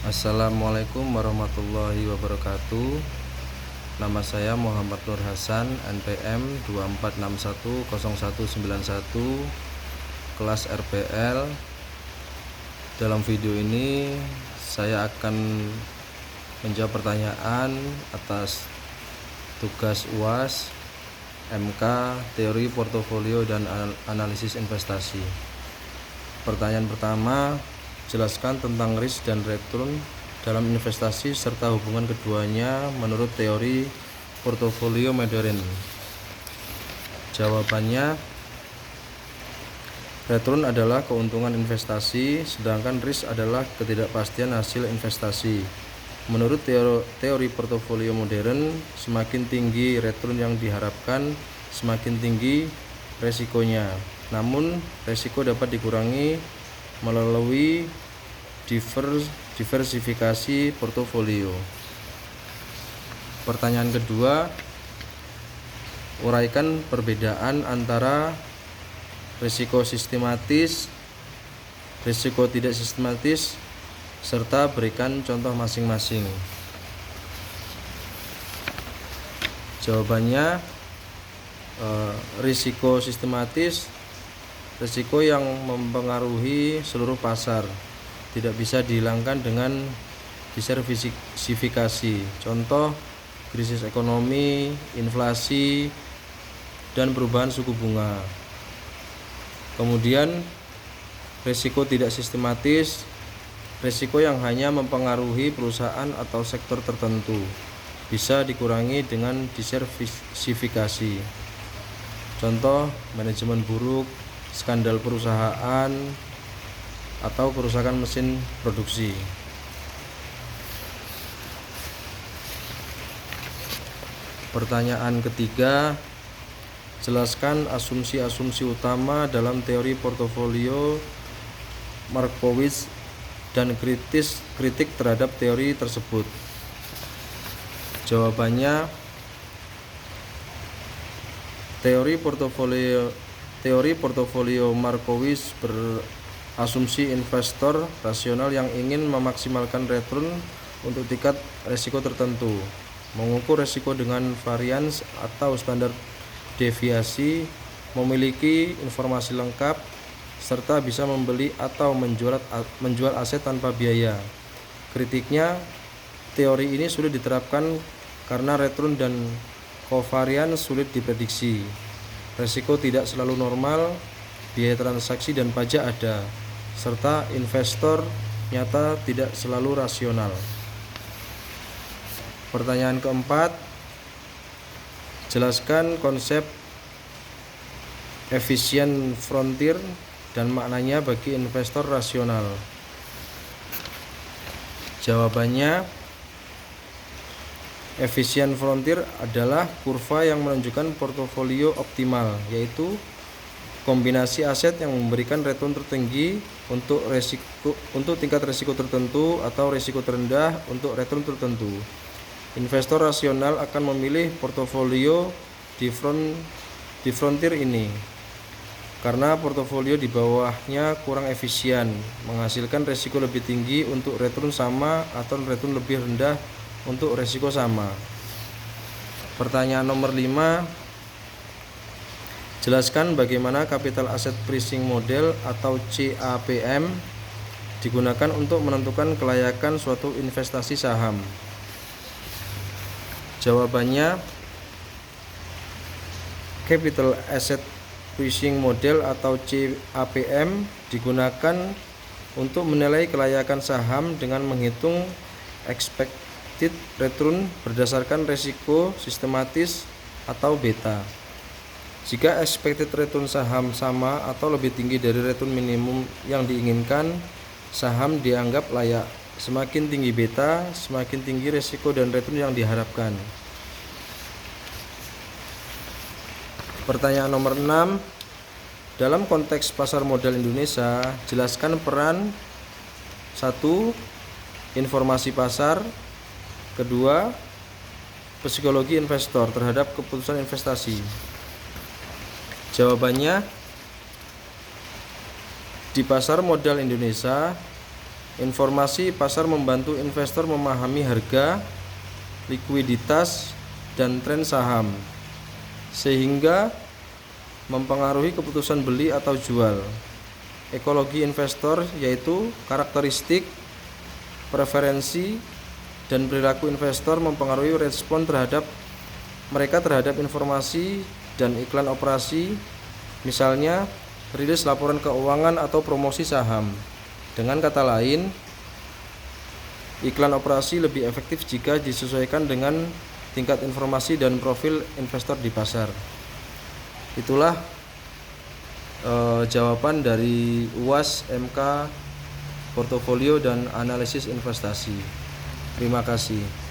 Assalamualaikum warahmatullahi wabarakatuh. Nama saya Muhammad Nur Hasan, NPM 24610191, kelas RPL. Dalam video ini saya akan menjawab pertanyaan atas tugas UAS MK Teori Portofolio dan Analisis Investasi. Pertanyaan pertama, jelaskan tentang risk dan return dalam investasi serta hubungan keduanya menurut teori portofolio modern. Jawabannya, return adalah keuntungan investasi, sedangkan risk adalah ketidakpastian hasil investasi. Menurut teori portofolio modern, semakin tinggi return yang diharapkan, semakin tinggi resikonya. Namun, resiko dapat dikurangi melalui diversifikasi portofolio. Pertanyaan kedua, uraikan perbedaan antara risiko sistematis, risiko tidak sistematis, serta berikan contoh masing-masing. Jawabannya, risiko sistematis, risiko yang mempengaruhi seluruh pasar, tidak bisa dihilangkan dengan diversifikasi. Contoh, krisis ekonomi, inflasi, dan perubahan suku bunga. Kemudian, risiko tidak sistematis, risiko yang hanya mempengaruhi perusahaan atau sektor tertentu, bisa dikurangi dengan diversifikasi. Contoh, manajemen buruk, skandal perusahaan, atau kerusakan mesin produksi. Pertanyaan ketiga, jelaskan asumsi-asumsi utama dalam teori portofolio Markowitz dan kritik terhadap teori tersebut. Jawabannya, teori portofolio Markowitz berasumsi investor rasional yang ingin memaksimalkan return untuk tingkat risiko tertentu, mengukur risiko dengan varians atau standar deviasi, memiliki informasi lengkap, serta bisa membeli atau menjual aset tanpa biaya. Kritiknya, teori ini sulit diterapkan karena return dan covariance sulit diprediksi. Risiko tidak selalu normal, biaya transaksi dan pajak ada, serta investor nyata tidak selalu rasional. Pertanyaan keempat, jelaskan konsep efficient frontier dan maknanya bagi investor rasional. Jawabannya, efficient frontier adalah kurva yang menunjukkan portofolio optimal, yaitu kombinasi aset yang memberikan return tertinggi untuk tingkat risiko tertentu atau risiko terendah untuk return tertentu. Investor rasional akan memilih portofolio di frontier ini karena portofolio di bawahnya kurang efisien, menghasilkan risiko lebih tinggi untuk return sama atau return lebih rendah untuk risiko sama. Pertanyaan nomor 5, jelaskan bagaimana capital asset pricing model atau CAPM digunakan untuk menentukan kelayakan suatu investasi saham. Jawabannya, capital asset pricing model atau CAPM digunakan untuk menilai kelayakan saham dengan menghitung expected return berdasarkan risiko sistematis atau beta. Jika expected return saham sama atau lebih tinggi dari return minimum yang diinginkan, saham dianggap layak. Semakin tinggi beta, semakin tinggi risiko dan return yang diharapkan. Pertanyaan nomor 6, dalam konteks pasar modal Indonesia, jelaskan peran 1. Informasi pasar, 2. Psikologi investor terhadap keputusan investasi. Jawabannya, di pasar modal Indonesia, Informasi pasar membantu investor memahami harga, likuiditas, dan tren saham, sehingga mempengaruhi keputusan beli atau jual. Ekologi investor yaitu karakteristik, preferensi, dan perilaku investor mempengaruhi respon mereka terhadap informasi dan iklan operasi, misalnya rilis laporan keuangan atau promosi saham. Dengan kata lain, iklan operasi lebih efektif jika disesuaikan dengan tingkat informasi dan profil investor di pasar. Itulah jawaban dari UAS MK Portofolio dan Analisis Investasi. Terima kasih.